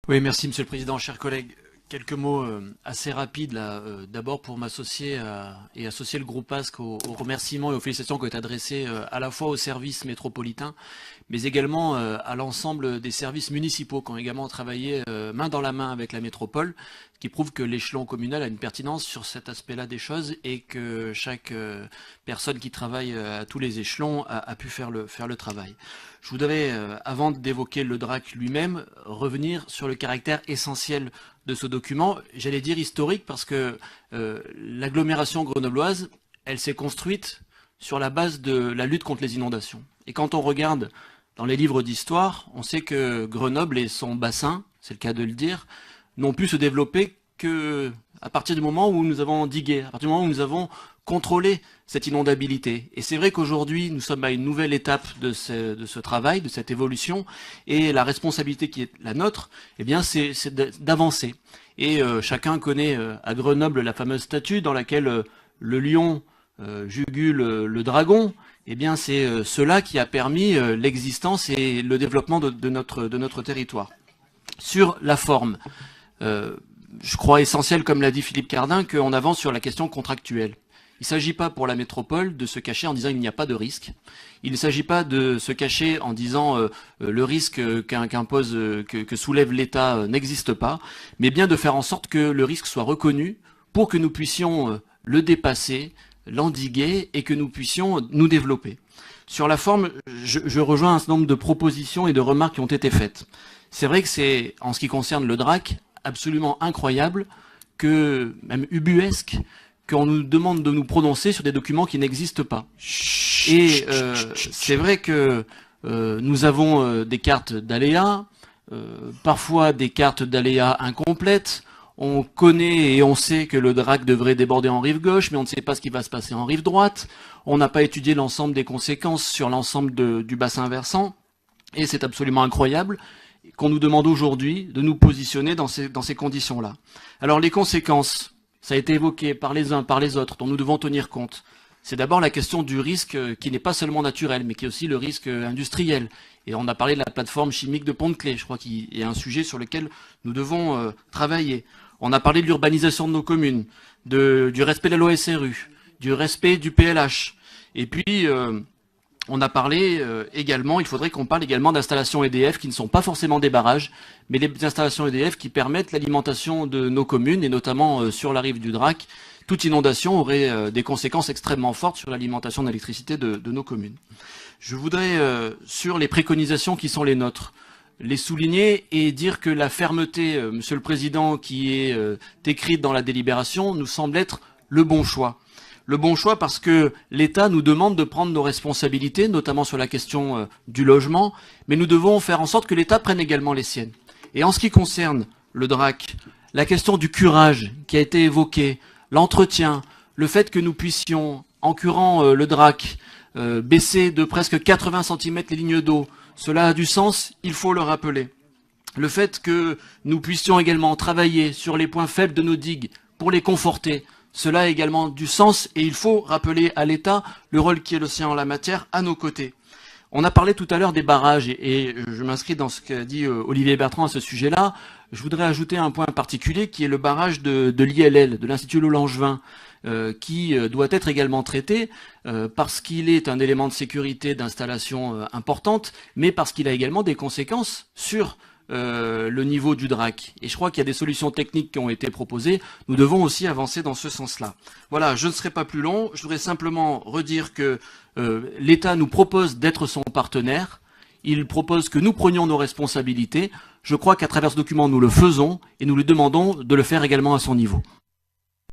Oui, merci Monsieur le Président, chers collègues. Quelques mots assez rapides là. D'abord pour m'associer et associer le groupe ASC aux remerciements et aux félicitations qui ont été adressées à la fois aux services métropolitains, mais également à l'ensemble des services municipaux qui ont également travaillé main dans la main avec la métropole, qui prouve que l'échelon communal a une pertinence sur cet aspect-là des choses et que chaque personne qui travaille à tous les échelons a pu faire le travail. Je voudrais, avant d'évoquer le DRAC lui-même, revenir sur le caractère essentiel de ce document, j'allais dire historique, parce que l'agglomération grenobloise, elle s'est construite sur la base de la lutte contre les inondations. Et quand on regarde dans les livres d'histoire, on sait que Grenoble et son bassin, c'est le cas de le dire, n'ont pu se développer que à partir du moment où nous avons digué, à partir du moment où nous avons contrôlé cette inondabilité. Et c'est vrai qu'aujourd'hui, nous sommes à une nouvelle étape de ce travail, de cette évolution, et la responsabilité qui est la nôtre, eh bien, c'est d'avancer. Et chacun connaît à Grenoble la fameuse statue dans laquelle le lion jugule le dragon. Eh bien, c'est cela qui a permis l'existence et le développement de notre territoire. Sur la forme, je crois essentiel, comme l'a dit Philippe Cardin, qu'on avance sur la question contractuelle. Il ne s'agit pas pour la métropole de se cacher en disant il n'y a pas de risque. Il ne s'agit pas de se cacher en disant le risque que soulève l'État n'existe pas, mais bien de faire en sorte que le risque soit reconnu pour que nous puissions le dépasser, l'endiguer et que nous puissions nous développer. Sur la forme, je rejoins un certain nombre de propositions et de remarques qui ont été faites. C'est vrai que c'est, en ce qui concerne le DRAC, absolument incroyable, même ubuesque, qu'on nous demande de nous prononcer sur des documents qui n'existent pas. Et c'est vrai que nous avons des cartes d'aléas, parfois des cartes d'aléas incomplètes. On connaît et on sait que le DRAC devrait déborder en rive gauche, mais on ne sait pas ce qui va se passer en rive droite. On n'a pas étudié l'ensemble des conséquences sur l'ensemble du bassin versant. Et c'est absolument incroyable qu'on nous demande aujourd'hui de nous positionner dans ces conditions-là. Alors les conséquences, ça a été évoqué par les uns, par les autres, dont nous devons tenir compte. C'est d'abord la question du risque qui n'est pas seulement naturel, mais qui est aussi le risque industriel. Et on a parlé de la plateforme chimique de Pont-de-Claix, je crois qu'il y a un sujet sur lequel nous devons travailler. On a parlé de l'urbanisation de nos communes, du respect de la loi SRU, du respect du PLH. Et puis, on a parlé également, il faudrait qu'on parle également d'installations EDF qui ne sont pas forcément des barrages, mais les installations EDF qui permettent l'alimentation de nos communes, et notamment sur la rive du DRAC. Toute inondation aurait des conséquences extrêmement fortes sur l'alimentation d'électricité de nos communes. Je voudrais, sur les préconisations qui sont les nôtres, les souligner et dire que la fermeté, Monsieur le Président, qui est écrite dans la délibération, nous semble être le bon choix. Le bon choix parce que l'État nous demande de prendre nos responsabilités, notamment sur la question du logement, mais nous devons faire en sorte que l'État prenne également les siennes. Et en ce qui concerne le DRAC, la question du curage qui a été évoquée, l'entretien, le fait que nous puissions, en curant le DRAC, baisser de presque 80 cm les lignes d'eau, cela a du sens, il faut le rappeler. Le fait que nous puissions également travailler sur les points faibles de nos digues pour les conforter, cela a également du sens et il faut rappeler à l'État le rôle qui est le sien en la matière à nos côtés. On a parlé tout à l'heure des barrages et je m'inscris dans ce qu'a dit Olivier Bertrand à ce sujet-là. Je voudrais ajouter un point particulier qui est le barrage de l'ILL, de l'Institut Loup-Langevin, qui doit être également traité parce qu'il est un élément de sécurité d'installation importante, mais parce qu'il a également des conséquences sur le niveau du DRAC. Et je crois qu'il y a des solutions techniques qui ont été proposées. Nous devons aussi avancer dans ce sens-là. Voilà, je ne serai pas plus long. Je voudrais simplement redire que l'État nous propose d'être son partenaire. Il propose que nous prenions nos responsabilités. Je crois qu'à travers ce document, nous le faisons et nous lui demandons de le faire également à son niveau.